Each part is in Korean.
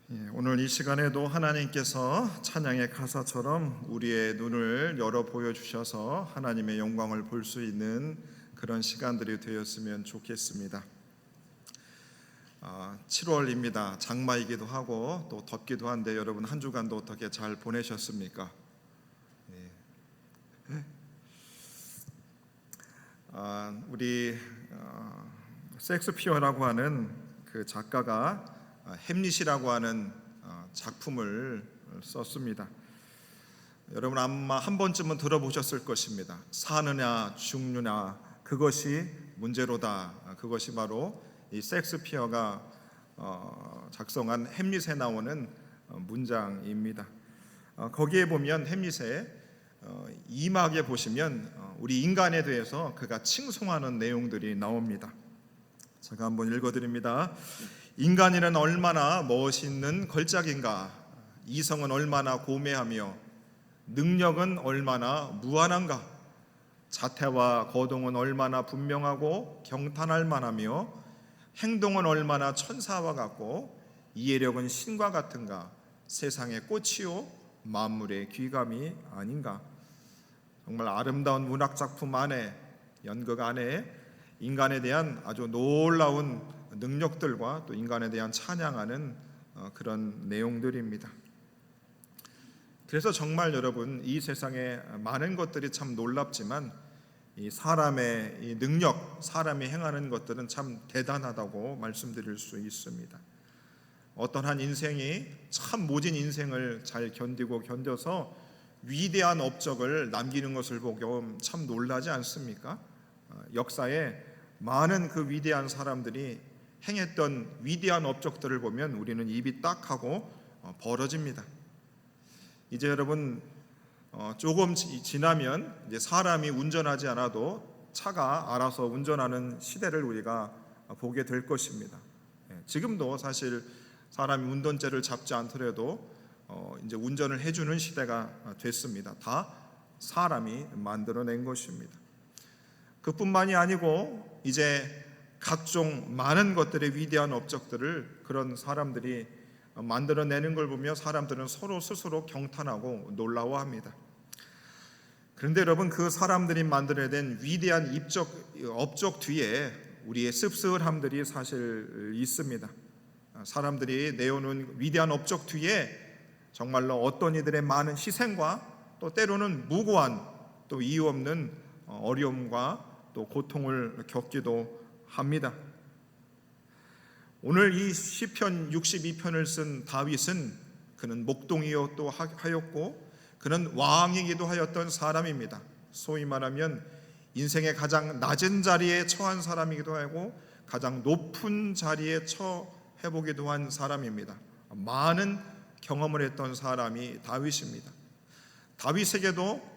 오늘 이 시간에도 하나님께서 찬양의 가사처럼 우리의 눈을 열어 보여주셔서 하나님의 영광을 볼 수 있는 그런 시간들이 되었으면 좋겠습니다. 7월입니다. 장마이기도 하고 또 덥기도 한데 여러분 한 주간도 어떻게 잘 보내셨습니까? 우리 섹스피어라고 하는 그 작가가 햄릿이라고 하는 작품을 썼습니다. 여러분 아마 한 번쯤은 들어보셨을 것입니다. 사느냐 죽느냐 그것이 문제로다. 그것이 바로 이 섹스피어가 작성한 햄릿에 나오는 문장입니다. 거기에 보면 햄릿의 2막에 보시면 우리 인간에 대해서 그가 칭송하는 내용들이 나옵니다. 제가 한번 읽어드립니다. 인간이란 얼마나 멋있는 걸작인가. 이성은 얼마나 고매하며 능력은 얼마나 무한한가. 자태와 거동은 얼마나 분명하고 경탄할 만하며 행동은 얼마나 천사와 같고 이해력은 신과 같은가. 세상의 꽃이요 만물의 귀감이 아닌가. 정말 아름다운 문학작품 안에, 연극 안에 인간에 대한 아주 놀라운 능력들과 또 인간에 대한 찬양하는 그런 내용들입니다. 그래서 정말 여러분 이 세상에 많은 것들이 참 놀랍지만 이 사람의 이 능력, 사람이 행하는 것들은 참 대단하다고 말씀드릴 수 있습니다. 어떤 한 인생이 참 모진 인생을 잘 견뎌서 위대한 업적을 남기는 것을 보고 참 놀라지 않습니까? 역사에 많은 그 위대한 사람들이 행했던 위대한 업적들을 보면 우리는 입이 딱 하고 벌어집니다. 이제 여러분 조금 지나면 이제 사람이 운전하지 않아도 차가 알아서 운전하는 시대를 우리가 보게 될 것입니다. 지금도 사실 사람이 운전대를 잡지 않더라도 이제 운전을 해주는 시대가 됐습니다. 다 사람이 만들어낸 것입니다. 그뿐만이 아니고 이제 각종 많은 것들의 위대한 업적들을 그런 사람들이 만들어내는 걸 보며 사람들은 서로 스스로 경탄하고 놀라워합니다. 그런데 여러분 그 사람들이 만들어낸 위대한 업적 뒤에 우리의 씁쓸함들이 사실 있습니다. 사람들이 내어놓은 위대한 업적 뒤에 정말로 어떤 이들의 많은 희생과 또 때로는 무고한 또 이유 없는 어려움과 또 고통을 겪기도 합니다. 오늘 이 시편 62편을 쓴 다윗은 그는 목동이요 또 하였고 그는 왕이기도 하였던 사람입니다. 소위 말하면 인생의 가장 낮은 자리에 처한 사람이기도 하고 가장 높은 자리에 처해보기도 한 사람입니다. 많은 경험을 했던 사람이 다윗입니다. 다윗에게도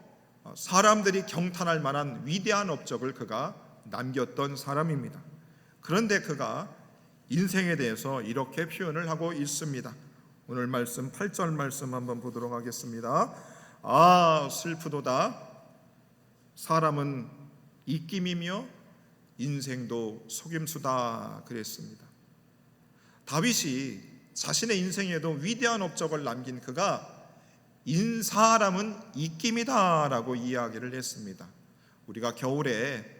사람들이 경탄할 만한 위대한 업적을 그가 남겼던 사람입니다. 그런데 그가 인생에 대해서 이렇게 표현을 하고 있습니다. 오늘 말씀 8절 말씀 한번 보도록 하겠습니다. 슬프도다. 사람은 입김이며 인생도 속임수다 그랬습니다. 다윗이 자신의 인생에도 위대한 업적을 남긴 그가 사람은 입김이다 라고 이야기를 했습니다. 우리가 겨울에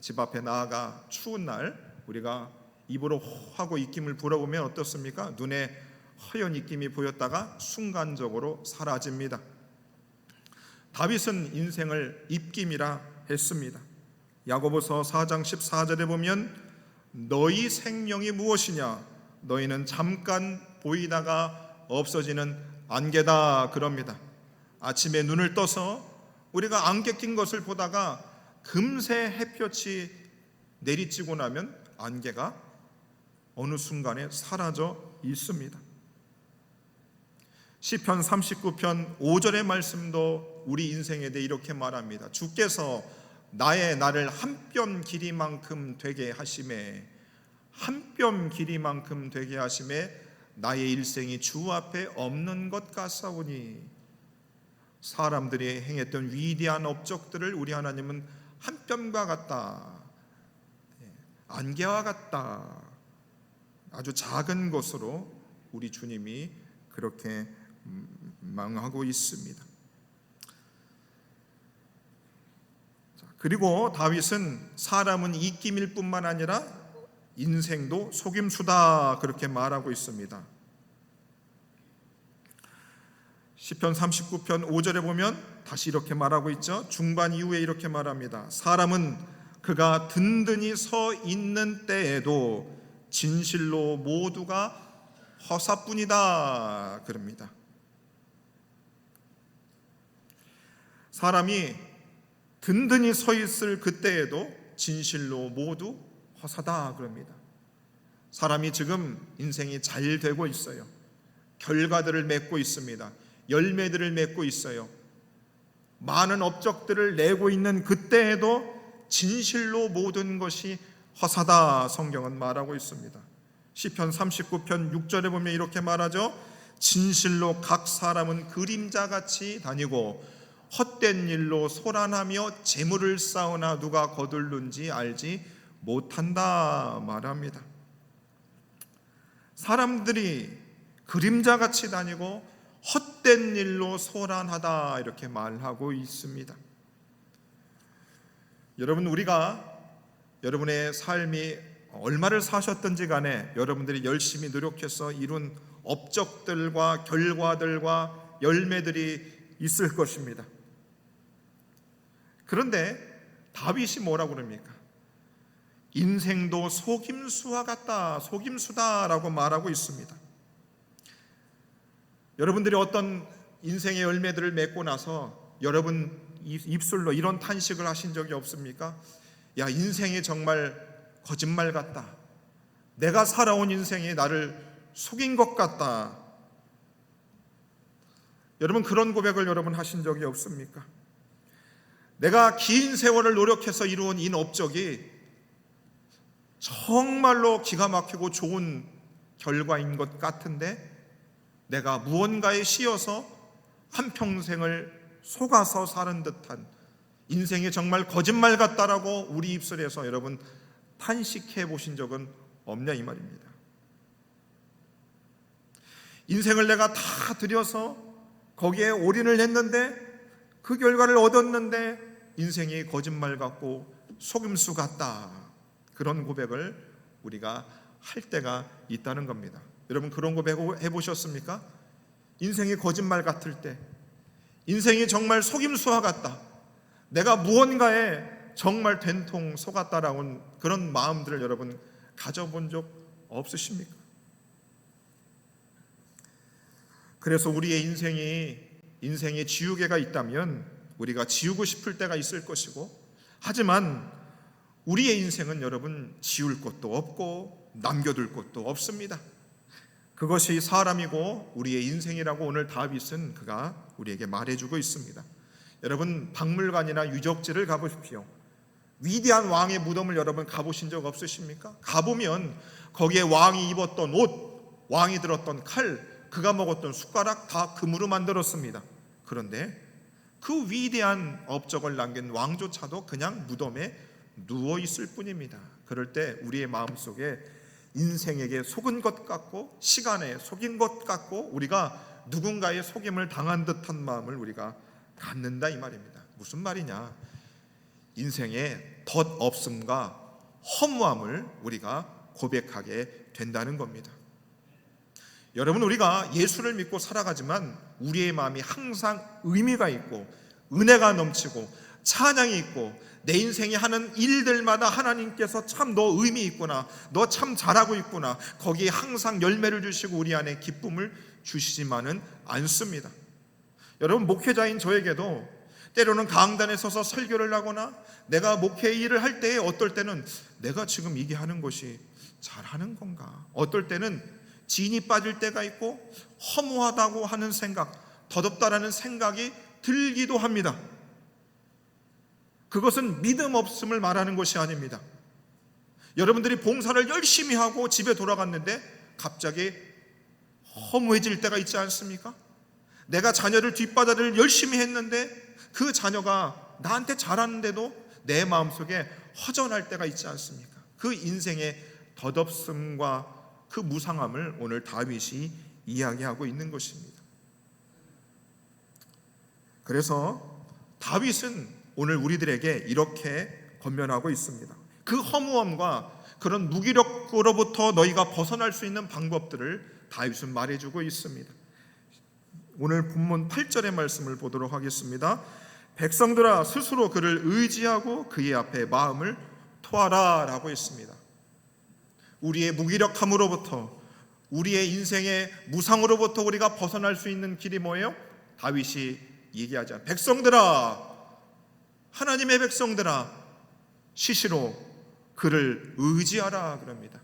집 앞에 나아가 추운 날 우리가 입으로 하고 입김을 불어보면 어떻습니까? 눈에 허연 입김이 보였다가 순간적으로 사라집니다. 다윗은 인생을 입김이라 했습니다. 야고보서 4장 14절에 보면 너희 생명이 무엇이냐? 너희는 잠깐 보이다가 없어지는 안개다 그럽니다. 아침에 눈을 떠서 우리가 안개 낀 것을 보다가 금세 햇볕이 내리쬐고 나면 안개가 어느 순간에 사라져 있습니다. 시편 39편 5절의 말씀도 우리 인생에 대해 이렇게 말합니다. 주께서 나를 한 뼘 길이만큼 되게 하심에 한 뼘 길이만큼 되게 하심에 나의 일생이 주 앞에 없는 것 같사오니. 사람들이 행했던 위대한 업적들을 우리 하나님은 한 뼘과 같다, 안개와 같다, 아주 작은 것으로 우리 주님이 그렇게 망하고 있습니다. 그리고 다윗은 사람은 입김일 뿐만 아니라 인생도 속임수다 그렇게 말하고 있습니다. 시편 39편 5절에 보면 다시 이렇게 말하고 있죠. 중반 이후에 이렇게 말합니다. 사람은 그가 든든히 서 있는 때에도 진실로 모두가 허사뿐이다 그럽니다. 사람이 든든히 서 있을 그때에도 진실로 모두 허사다 그럽니다. 사람이 지금 인생이 잘 되고 있어요. 결과들을 맺고 있습니다. 열매들을 맺고 있어요. 많은 업적들을 내고 있는 그때에도 진실로 모든 것이 허사다 성경은 말하고 있습니다. 시편 39편 6절에 보면 이렇게 말하죠. 진실로 각 사람은 그림자같이 다니고 헛된 일로 소란하며 재물을 쌓으나 누가 거둘는지 알지 못한다 말합니다. 사람들이 그림자같이 다니고 헛된 일로 소란하다 이렇게 말하고 있습니다. 여러분, 우리가 여러분의 삶이 얼마를 사셨든지 간에 여러분들이 열심히 노력해서 이룬 업적들과 결과들과 열매들이 있을 것입니다. 그런데 다윗이 뭐라고 그럽니까? 인생도 속임수와 같다, 속임수다라고 말하고 있습니다. 여러분들이 어떤 인생의 열매들을 맺고 나서 여러분 입술로 이런 탄식을 하신 적이 없습니까? 야, 인생이 정말 거짓말 같다. 내가 살아온 인생이 나를 속인 것 같다. 여러분, 그런 고백을 여러분 하신 적이 없습니까? 내가 긴 세월을 노력해서 이루은 이 업적이 정말로 기가 막히고 좋은 결과인 것 같은데 내가 무언가에 씌어서 한평생을 속아서 사는 듯한 인생이 정말 거짓말 같다라고 우리 입술에서 여러분 탄식해 보신 적은 없냐 이 말입니다. 인생을 내가 다 들여서 거기에 올인을 했는데 그 결과를 얻었는데 인생이 거짓말 같고 속임수 같다. 그런 고백을 우리가 할 때가 있다는 겁니다. 여러분, 그런 고백 해보셨습니까? 인생이 거짓말 같을 때, 인생이 정말 속임수와 같다, 내가 무언가에 정말 된통 속았다라는 그런 마음들을 여러분 가져본 적 없으십니까? 그래서 우리의 인생에 지우개가 있다면 우리가 지우고 싶을 때가 있을 것이고, 하지만 우리의 인생은 여러분 지울 것도 없고 남겨둘 것도 없습니다. 그것이 사람이고 우리의 인생이라고 오늘 다윗은 그가 우리에게 말해주고 있습니다. 여러분, 박물관이나 유적지를 가보십시오. 위대한 왕의 무덤을 여러분 가보신 적 없으십니까? 가보면 거기에 왕이 입었던 옷, 왕이 들었던 칼, 그가 먹었던 숟가락 다 금으로 만들었습니다. 그런데 그 위대한 업적을 남긴 왕조차도 그냥 무덤에 누워있을 뿐입니다. 그럴 때 우리의 마음속에 인생에게 속은 것 같고 시간에 속인 것 같고 우리가 누군가의 속임을 당한 듯한 마음을 우리가 갖는다 이 말입니다. 무슨 말이냐? 인생의 덧없음과 허무함을 우리가 고백하게 된다는 겁니다. 여러분, 우리가 예수를 믿고 살아가지만 우리의 마음이 항상 의미가 있고 은혜가 넘치고 찬양이 있고 내 인생이 하는 일들마다 하나님께서 참 너 의미 있구나, 너 참 잘하고 있구나, 거기에 항상 열매를 주시고 우리 안에 기쁨을 주시지만은 않습니다. 여러분, 목회자인 저에게도 때로는 강단에 서서 설교를 하거나 내가 목회 일을 할 때에 어떨 때는 내가 지금 이게 하는 것이 잘하는 건가, 어떨 때는 진이 빠질 때가 있고 허무하다고 하는 생각, 더덥다라는 생각이 들기도 합니다. 그것은 믿음 없음을 말하는 것이 아닙니다. 여러분들이 봉사를 열심히 하고 집에 돌아갔는데 갑자기 허무해질 때가 있지 않습니까? 내가 자녀를 뒷바라지를 열심히 했는데 그 자녀가 나한테 잘하는데도 내 마음속에 허전할 때가 있지 않습니까? 그 인생의 덧없음과 그 무상함을 오늘 다윗이 이야기하고 있는 것입니다. 그래서 다윗은 오늘 우리들에게 이렇게 권면하고 있습니다. 그 허무함과 그런 무기력으로부터 너희가 벗어날 수 있는 방법들을 다윗은 말해주고 있습니다. 오늘 본문 8절의 말씀을 보도록 하겠습니다. 백성들아 스스로 그를 의지하고 그의 앞에 마음을 토하라 라고 했습니다. 우리의 무기력함으로부터, 우리의 인생의 무상으로부터 우리가 벗어날 수 있는 길이 뭐예요? 다윗이 얘기하자. 백성들아, 하나님의 백성들아, 시시로 그를 의지하라 그럽니다.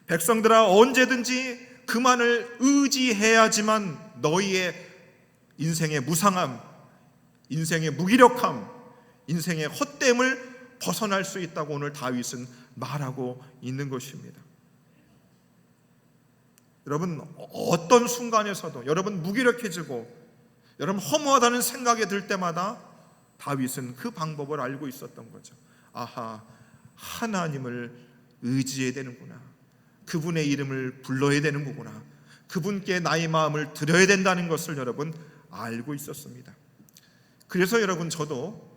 백성들아, 언제든지 그만을 의지해야지만 너희의 인생의 무상함, 인생의 무기력함, 인생의 헛됨을 벗어날 수 있다고 오늘 다윗은 말하고 있는 것입니다. 여러분, 어떤 순간에서도 여러분 무기력해지고 여러분 허무하다는 생각이 들 때마다 다윗은 그 방법을 알고 있었던 거죠. 아하, 하나님을 의지해야 되는구나, 그분의 이름을 불러야 되는 거구나, 그분께 나의 마음을 드려야 된다는 것을 여러분 알고 있었습니다. 그래서 여러분, 저도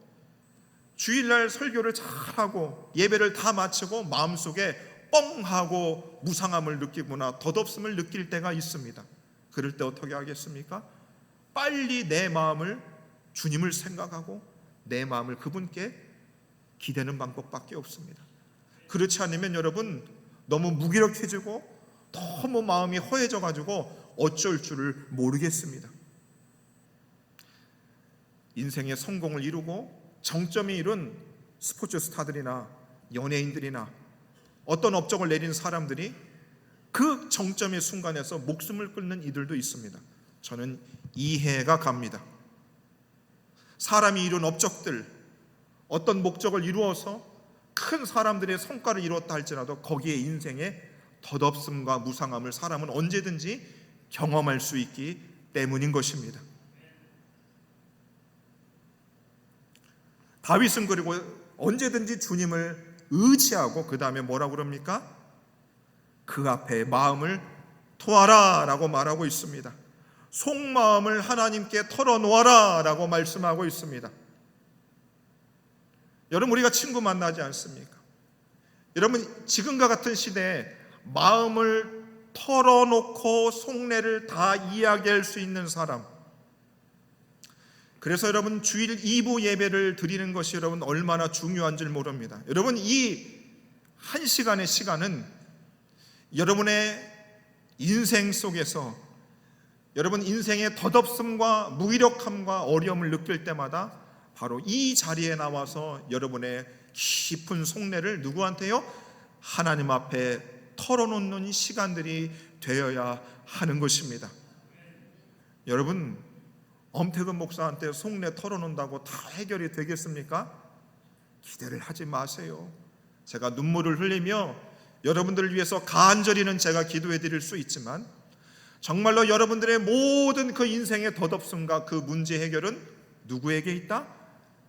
주일날 설교를 잘하고 예배를 다 마치고 마음속에 뻥하고 무상함을 느끼거나 덧없음을 느낄 때가 있습니다. 그럴 때 어떻게 하겠습니까? 빨리 내 마음을, 주님을 생각하고 내 마음을 그분께 기대는 방법밖에 없습니다. 그렇지 않으면 여러분 너무 무기력해지고 너무 마음이 허해져가지고 어쩔 줄을 모르겠습니다. 인생의 성공을 이루고 정점이 이룬 스포츠 스타들이나 연예인들이나 어떤 업적을 내린 사람들이 그 정점의 순간에서 목숨을 끊는 이들도 있습니다. 저는 이해가 갑니다. 사람이 이룬 업적들, 어떤 목적을 이루어서 큰 사람들의 성과를 이루었다 할지라도 거기에 인생의 덧없음과 무상함을 사람은 언제든지 경험할 수 있기 때문인 것입니다. 다윗은 그리고 언제든지 주님을 의지하고 그 다음에 뭐라고 그럽니까? 그 앞에 마음을 토하라 라고 말하고 있습니다. 속마음을 하나님께 털어놓아라 라고 말씀하고 있습니다. 여러분, 우리가 친구 만나지 않습니까? 여러분, 지금과 같은 시대에 마음을 털어놓고 속내를 다 이야기할 수 있는 사람, 그래서 여러분 주일 2부 예배를 드리는 것이 여러분 얼마나 중요한 줄 모릅니다. 여러분, 이 한 시간의 시간은 여러분의 인생 속에서 여러분 인생의 덧없음과 무기력함과 어려움을 느낄 때마다 바로 이 자리에 나와서 여러분의 깊은 속내를 누구한테요? 하나님 앞에 털어놓는 시간들이 되어야 하는 것입니다. 여러분, 엄태근 목사한테 속내 털어놓는다고 다 해결이 되겠습니까? 기대를 하지 마세요. 제가 눈물을 흘리며 여러분들을 위해서 간절히는 제가 기도해 드릴 수 있지만 정말로 여러분들의 모든 그 인생의 덧없음과 그 문제 해결은 누구에게 있다?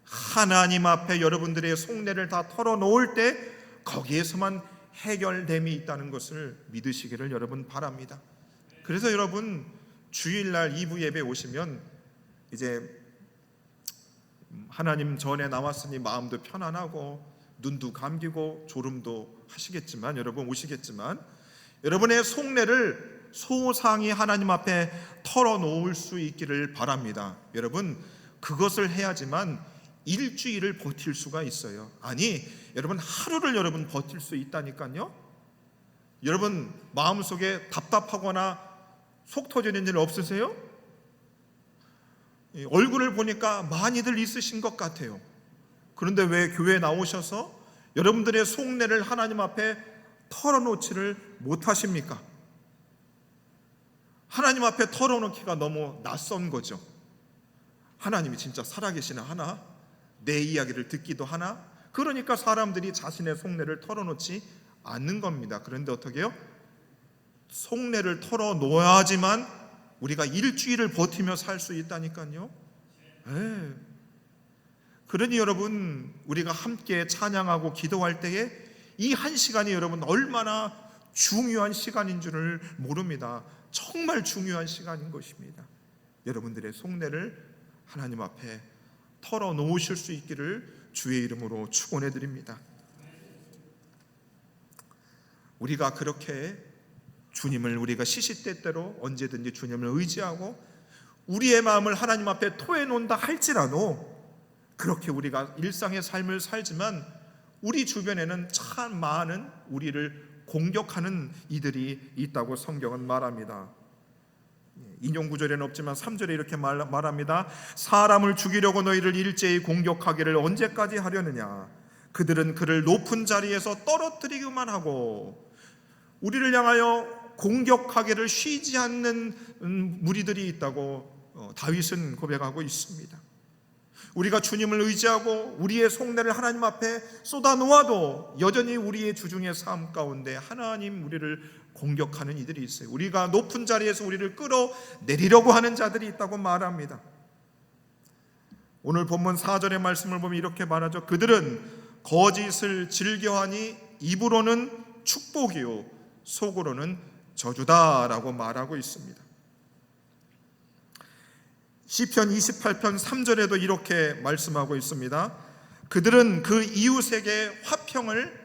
하나님 앞에 여러분들의 속내를 다 털어놓을 때 거기에서만 해결됨이 있다는 것을 믿으시기를 여러분 바랍니다. 그래서 여러분 주일날 2부 예배 오시면 이제 하나님 전에 나왔으니 마음도 편안하고 눈도 감기고 졸음도 하시겠지만 여러분 오시겠지만 여러분의 속내를 소상히 하나님 앞에 털어놓을 수 있기를 바랍니다. 여러분, 그것을 해야지만 일주일을 버틸 수가 있어요. 아니, 여러분 하루를 여러분 버틸 수 있다니까요. 여러분 마음속에 답답하거나 속 터지는 일 없으세요? 얼굴을 보니까 많이들 있으신 것 같아요. 그런데 왜 교회에 나오셔서 여러분들의 속내를 하나님 앞에 털어놓지를 못하십니까? 하나님 앞에 털어놓기가 너무 낯선 거죠. 하나님이 진짜 살아계시나 하나? 내 이야기를 듣기도 하나? 그러니까 사람들이 자신의 속내를 털어놓지 않는 겁니다. 그런데 어떻게 해요? 속내를 털어놓아야지만 우리가 일주일을 버티며 살 수 있다니까요. 그러니 여러분, 우리가 함께 찬양하고 기도할 때에 이 한 시간이 여러분 얼마나 중요한 시간인 줄을 모릅니다. 정말 중요한 시간인 것입니다. 여러분들의 속내를 하나님 앞에 털어놓으실 수 있기를 주의 이름으로 축원해 드립니다. 우리가 그렇게 주님을 우리가 시시때때로 언제든지 주님을 의지하고 우리의 마음을 하나님 앞에 토해놓는다 할지라도 그렇게 우리가 일상의 삶을 살지만 우리 주변에는 참 많은 우리를 공격하는 이들이 있다고 성경은 말합니다. 인용 구절에는 없지만 3절에 이렇게 말합니다. 사람을 죽이려고 너희를 일제히 공격하기를 언제까지 하려느냐. 그들은 그를 높은 자리에서 떨어뜨리기만 하고 우리를 향하여 공격하기를 쉬지 않는 무리들이 있다고 다윗은 고백하고 있습니다. 우리가 주님을 의지하고 우리의 속내를 하나님 앞에 쏟아놓아도 여전히 우리의 주중의 삶 가운데 하나님 우리를 공격하는 이들이 있어요. 우리가 높은 자리에서 우리를 끌어내리려고 하는 자들이 있다고 말합니다. 오늘 본문 4절의 말씀을 보면 이렇게 말하죠. 그들은 거짓을 즐겨하니 입으로는 축복이요 속으로는 저주다라고 말하고 있습니다. 시편 28편 3절에도 이렇게 말씀하고 있습니다. 그들은 그 이웃에게 화평을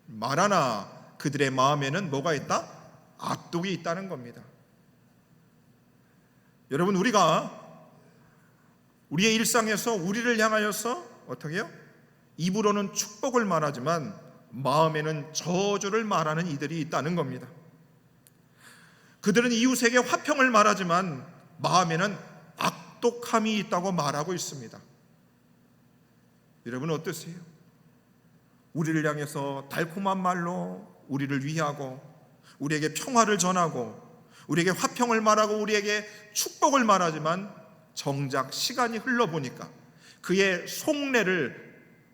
말하나 그들의 마음에는 뭐가 있다? 악독이 있다는 겁니다. 여러분, 우리가 우리의 일상에서 우리를 향하여서 어떻게 해요? 입으로는 축복을 말하지만 마음에는 저주를 말하는 이들이 있다는 겁니다. 그들은 이웃에게 화평을 말하지만 마음에는 악독함이 있다고 말하고 있습니다. 여러분 어떠세요? 우리를 향해서 달콤한 말로 우리를 위하고 우리에게 평화를 전하고 우리에게 화평을 말하고 우리에게 축복을 말하지만 정작 시간이 흘러보니까 그의 속내를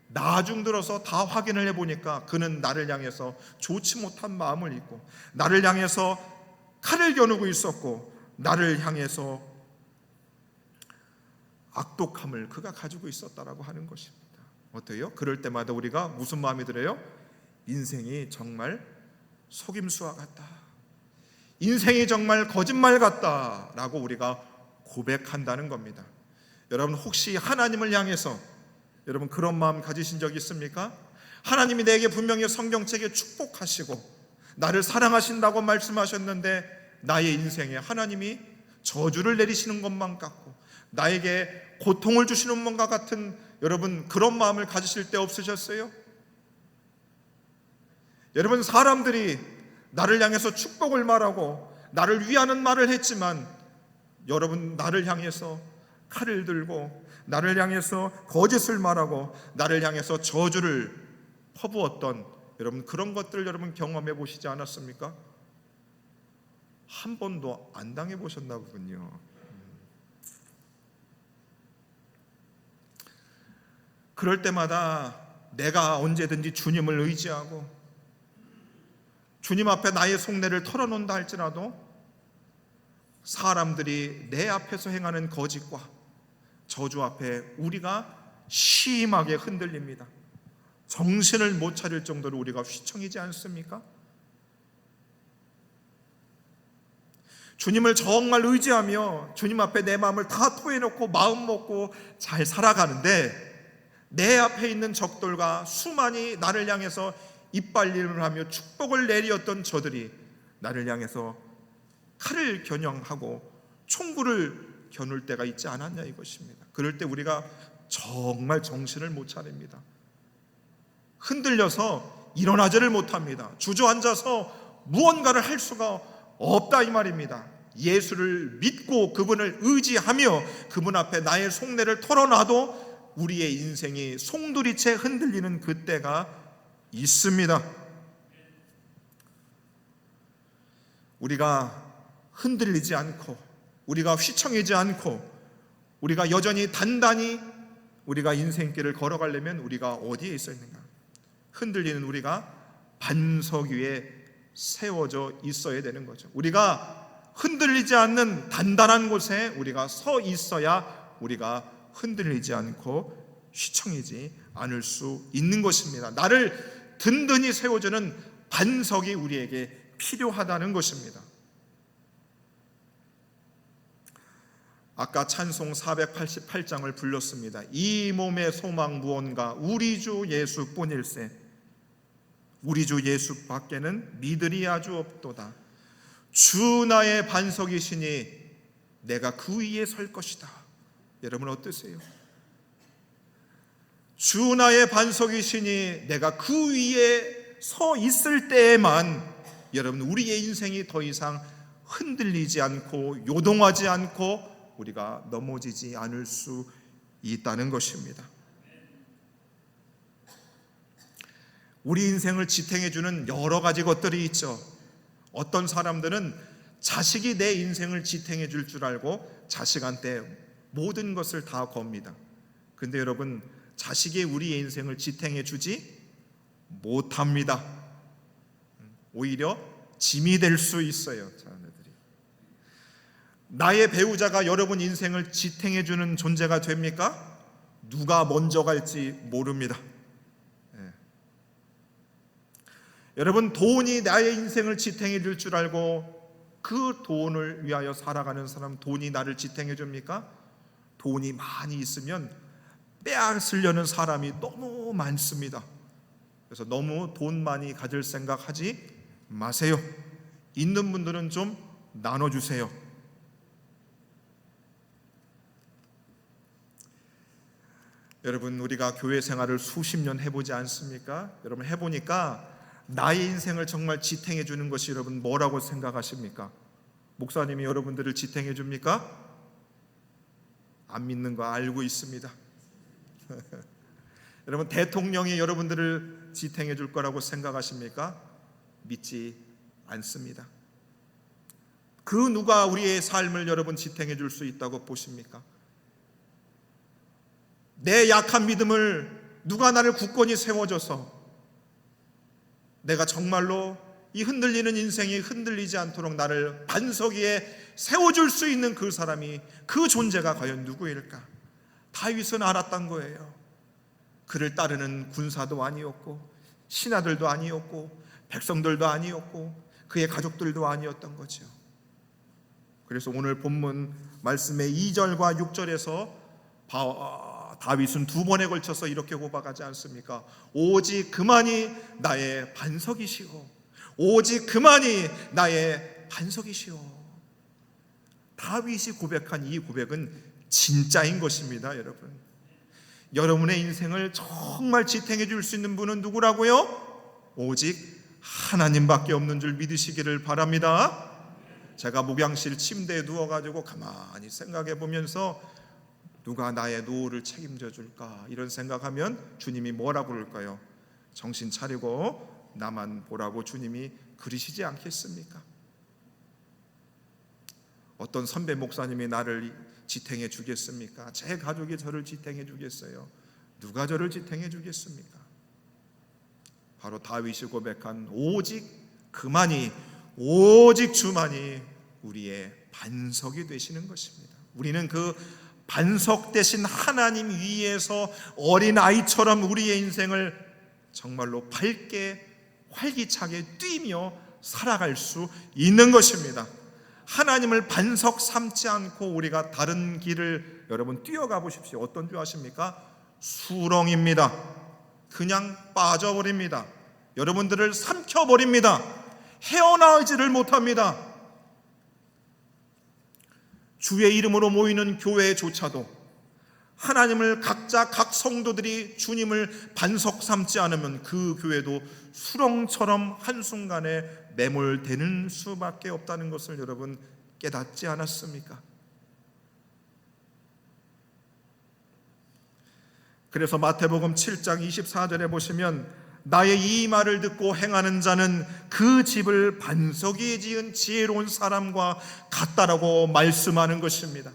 나중 들어서 다 확인을 해보니까 그는 나를 향해서 좋지 못한 마음을 입고 나를 향해서 칼을 겨누고 있었고 나를 향해서 악독함을 그가 가지고 있었다라고 하는 것입니다. 어때요? 그럴 때마다 우리가 무슨 마음이 들어요? 인생이 정말 속임수와 같다. 인생이 정말 거짓말 같다라고 우리가 고백한다는 겁니다. 여러분 혹시 하나님을 향해서 여러분 그런 마음 가지신 적 있습니까? 하나님이 내게 분명히 성경책에 축복하시고 나를 사랑하신다고 말씀하셨는데 나의 인생에 하나님이 저주를 내리시는 것만 같고 나에게 고통을 주시는 것과 같은 여러분 그런 마음을 가지실 때 없으셨어요? 여러분 사람들이 나를 향해서 축복을 말하고 나를 위하는 말을 했지만 여러분 나를 향해서 칼을 들고 나를 향해서 거짓을 말하고 나를 향해서 저주를 퍼부었던 여러분 그런 것들을 여러분 경험해 보시지 않았습니까? 한 번도 안 당해 보셨나 보군요. 그럴 때마다 내가 언제든지 주님을 의지하고 주님 앞에 나의 속내를 털어놓는다 할지라도 사람들이 내 앞에서 행하는 거짓과 저주 앞에 우리가 심하게 흔들립니다. 정신을 못 차릴 정도로 우리가 휘청이지 않습니까? 주님을 정말 의지하며 주님 앞에 내 마음을 다 토해놓고 마음 먹고 잘 살아가는데 내 앞에 있는 적들과 수많이 나를 향해서 이빨림을 하며 축복을 내리었던 저들이 나를 향해서 칼을 겨냥하고 총구를 겨눌 때가 있지 않았냐 이것입니다. 그럴 때 우리가 정말 정신을 못 차립니다. 흔들려서 일어나지를 못합니다. 주저앉아서 무언가를 할 수가 없다 이 말입니다. 예수를 믿고 그분을 의지하며 그분 앞에 나의 속내를 털어놔도 우리의 인생이 송두리째 흔들리는 그때가 있습니다. 우리가 흔들리지 않고 우리가 휘청이지 않고 우리가 여전히 단단히 우리가 인생길을 걸어가려면 우리가 어디에 있어야 있는가? 흔들리는 우리가 반석 위에 세워져 있어야 되는 거죠. 우리가 흔들리지 않는 단단한 곳에 우리가 서 있어야 우리가 흔들리지 않고 휘청이지 않을 수 있는 것입니다. 나를 든든히 세워주는 반석이 우리에게 필요하다는 것입니다. 아까 찬송 488장을 불렀습니다. 이 몸의 소망 무언가 우리 주 예수뿐일세. 우리 주 예수밖에는 믿으리 아주 없도다. 주 나의 반석이시니 내가 그 위에 설 것이다. 여러분 어떠세요? 주 나의 반석이시니 내가 그 위에 서 있을 때에만 여러분 우리의 인생이 더 이상 흔들리지 않고 요동하지 않고 우리가 넘어지지 않을 수 있다는 것입니다. 우리 인생을 지탱해주는 여러 가지 것들이 있죠. 어떤 사람들은 자식이 내 인생을 지탱해 줄 줄 알고 자식한테 모든 것을 다 겁니다. 근데 여러분, 자식이 우리의 인생을 지탱해 주지 못합니다. 오히려 짐이 될 수 있어요. 자녀들이. 나의 배우자가 여러분 인생을 지탱해 주는 존재가 됩니까? 누가 먼저 갈지 모릅니다. 여러분, 돈이 나의 인생을 지탱해 줄 줄 알고 그 돈을 위하여 살아가는 사람, 돈이 나를 지탱해 줍니까? 돈이 많이 있으면 빼앗으려는 사람이 너무 많습니다. 그래서 너무 돈 많이 가질 생각하지 마세요. 있는 분들은 좀 나눠주세요. 여러분, 우리가 교회 생활을 수십 년 해보지 않습니까? 여러분, 해보니까 나의 인생을 정말 지탱해 주는 것이 여러분 뭐라고 생각하십니까? 목사님이 여러분들을 지탱해 줍니까? 안 믿는 거 알고 있습니다. 여러분, 대통령이 여러분들을 지탱해 줄 거라고 생각하십니까? 믿지 않습니다. 그 누가 우리의 삶을 여러분 지탱해 줄 수 있다고 보십니까? 내 약한 믿음을 누가 나를 굳건히 세워줘서 내가 정말로 이 흔들리는 인생이 흔들리지 않도록 나를 반석 위에 세워줄 수 있는 그 사람이, 그 존재가 과연 누구일까? 다윗은 알았던 거예요. 그를 따르는 군사도 아니었고 신하들도 아니었고 백성들도 아니었고 그의 가족들도 아니었던 거죠. 그래서 오늘 본문 말씀의 2절과 6절에서 다윗은 두 번에 걸쳐서 이렇게 고백하지 않습니까? 오직 그만이 나의 반석이시오. 오직 그만이 나의 반석이시오. 다윗이 고백한 이 고백은 진짜인 것입니다. 여러분, 여러분의 인생을 정말 지탱해 줄 수 있는 분은 누구라고요? 오직 하나님밖에 없는 줄 믿으시기를 바랍니다. 제가 목양실 침대에 누워가지고 가만히 생각해 보면서 누가 나의 노후를 책임져 줄까 이런 생각하면 주님이 뭐라고 그럴까요? 정신 차리고 나만 보라고 주님이 그러시지 않겠습니까? 어떤 선배 목사님이 나를 지탱해 주겠습니까? 제 가족이 저를 지탱해 주겠어요? 누가 저를 지탱해 주겠습니까? 바로 다윗이 고백한 오직 그만이, 오직 주만이 우리의 반석이 되시는 것입니다. 우리는 그 반석 대신 하나님 위에서 어린아이처럼 우리의 인생을 정말로 밝게 활기차게 뛰며 살아갈 수 있는 것입니다. 하나님을 반석 삼지 않고 우리가 다른 길을 여러분 뛰어가 보십시오. 어떤 줄 아십니까? 수렁입니다. 그냥 빠져버립니다. 여러분들을 삼켜버립니다. 헤어나오지를 못합니다. 주의 이름으로 모이는 교회조차도 하나님을 각자 각 성도들이 주님을 반석 삼지 않으면 그 교회도 수렁처럼 한순간에 매몰되는 수밖에 없다는 것을 여러분 깨닫지 않았습니까? 그래서 마태복음 7장 24절에 보시면 나의 이 말을 듣고 행하는 자는 그 집을 반석 위에 지은 지혜로운 사람과 같다라고 말씀하는 것입니다.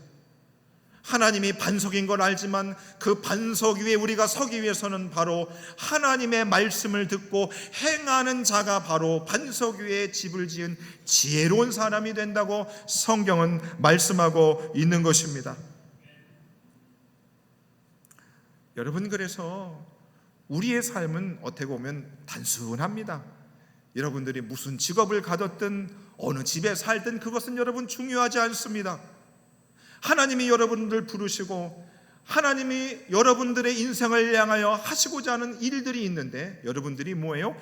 하나님이 반석인 걸 알지만 그 반석 위에 우리가 서기 위해서는 바로 하나님의 말씀을 듣고 행하는 자가 바로 반석 위에 집을 지은 지혜로운 사람이 된다고 성경은 말씀하고 있는 것입니다. 여러분, 그래서 우리의 삶은 어떻게 보면 단순합니다. 여러분들이 무슨 직업을 가졌든 어느 집에 살든 그것은 여러분 중요하지 않습니다. 하나님이 여러분들 부르시고 하나님이 여러분들의 인생을 향하여 하시고자 하는 일들이 있는데, 여러분들이 뭐예요?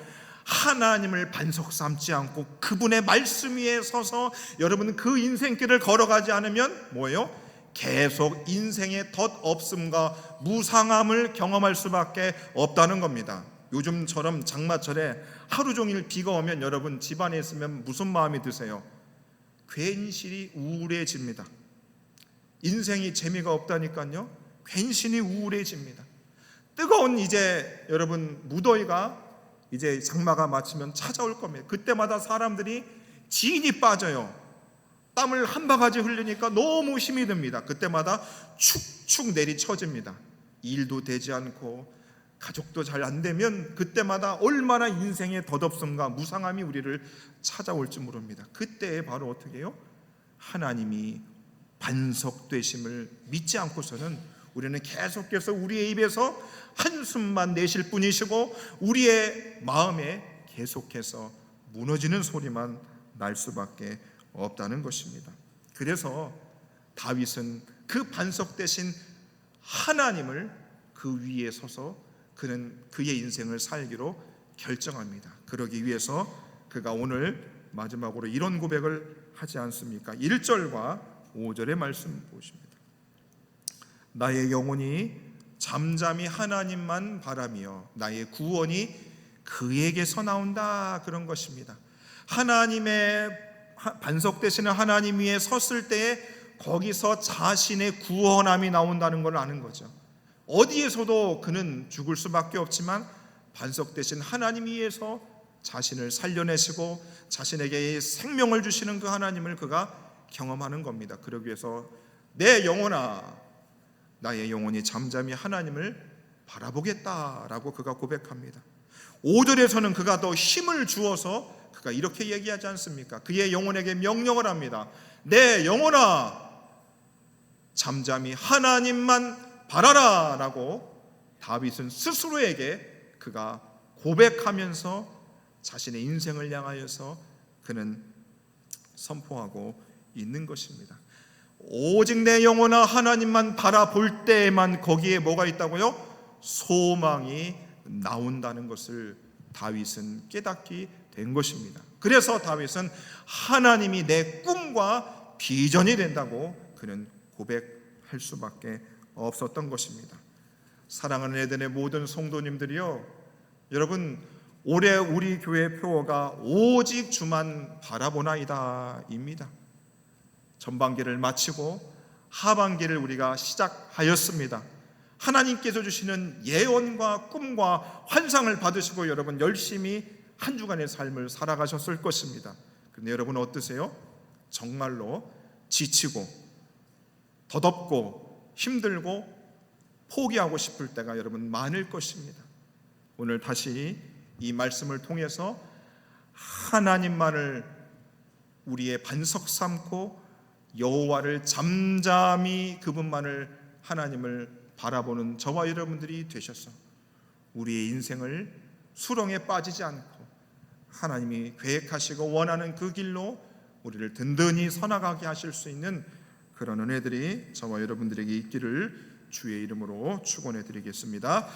하나님을 반석 삼지 않고 그분의 말씀 위에 서서 여러분 그 인생길을 걸어가지 않으면 뭐예요? 계속 인생의 덧없음과 무상함을 경험할 수밖에 없다는 겁니다. 요즘처럼 장마철에 하루 종일 비가 오면 여러분 집안에 있으면 무슨 마음이 드세요? 괜시리 우울해집니다. 인생이 재미가 없다니까요. 괜시리 우울해집니다. 뜨거운 이제 여러분 무더위가 이제 장마가 마치면 찾아올 겁니다. 그때마다 사람들이 진이 빠져요. 땀을 한 바가지 흘리니까 너무 힘이 듭니다. 그때마다 축축 내리쳐집니다. 일도 되지 않고 가족도 잘 안 되면 그때마다 얼마나 인생의 덧없음과 무상함이 우리를 찾아올지 모릅니다. 그때 바로 어떻게 해요? 하나님이 반석 되심을 믿지 않고서는 우리는 계속해서 우리의 입에서 한숨만 내실 뿐이시고 우리의 마음에 계속해서 무너지는 소리만 날 수밖에 없다는 것입니다. 그래서 다윗은 그 반석 대신 하나님을 그 위에 서서 그는 그의 인생을 살기로 결정합니다. 그러기 위해서 그가 오늘 마지막으로 이런 고백을 하지 않습니까? 1절과 5절의 말씀 보십니다. 나의 영혼이 잠잠히 하나님만 바라며 나의 구원이 그에게서 나온다, 그런 것입니다. 하나님의 반석 되시는 하나님 위에 섰을 때에 거기서 자신의 구원함이 나온다는 걸 아는 거죠. 어디에서도 그는 죽을 수밖에 없지만 반석 되신 하나님 위에서 자신을 살려내시고 자신에게 생명을 주시는 그 하나님을 그가 경험하는 겁니다. 그러기 위해서 내 영혼아, 나의 영혼이 잠잠히 하나님을 바라보겠다라고 그가 고백합니다. 5절에서는 그가 더 힘을 주어서 그가 이렇게 얘기하지 않습니까? 그의 영혼에게 명령을 합니다. 내 영혼아, 잠잠히 하나님만 바라라 라고 다윗은 스스로에게 그가 고백하면서 자신의 인생을 향하여서 그는 선포하고 있는 것입니다. 오직 내 영혼아 하나님만 바라볼 때에만 거기에 뭐가 있다고요? 소망이 나온다는 것을 다윗은 깨닫게 된 것입니다. 그래서 다윗은 하나님이 내 꿈과 비전이 된다고 그는 고백할 수밖에 없었던 것입니다. 사랑하는 에덴의 모든 성도님들이요, 여러분 올해 우리 교회 표어가 오직 주만 바라보나이다 입니다. 전반기를 마치고 하반기를 우리가 시작하였습니다. 하나님께서 주시는 예언과 꿈과 환상을 받으시고 여러분 열심히 한 주간의 삶을 살아가셨을 것입니다. 그런데 여러분 어떠세요? 정말로 지치고 덧없고 힘들고 포기하고 싶을 때가 여러분 많을 것입니다. 오늘 다시 이 말씀을 통해서 하나님만을 우리의 반석 삼고 여호와를 잠잠히 그분만을 하나님을 바라보는 저와 여러분들이 되셔서 우리의 인생을 수렁에 빠지지 않고 하나님이 계획하시고 원하는 그 길로 우리를 든든히 서나가게 하실 수 있는 그런 은혜들이 저와 여러분들에게 있기를 주의 이름으로 축원해 드리겠습니다.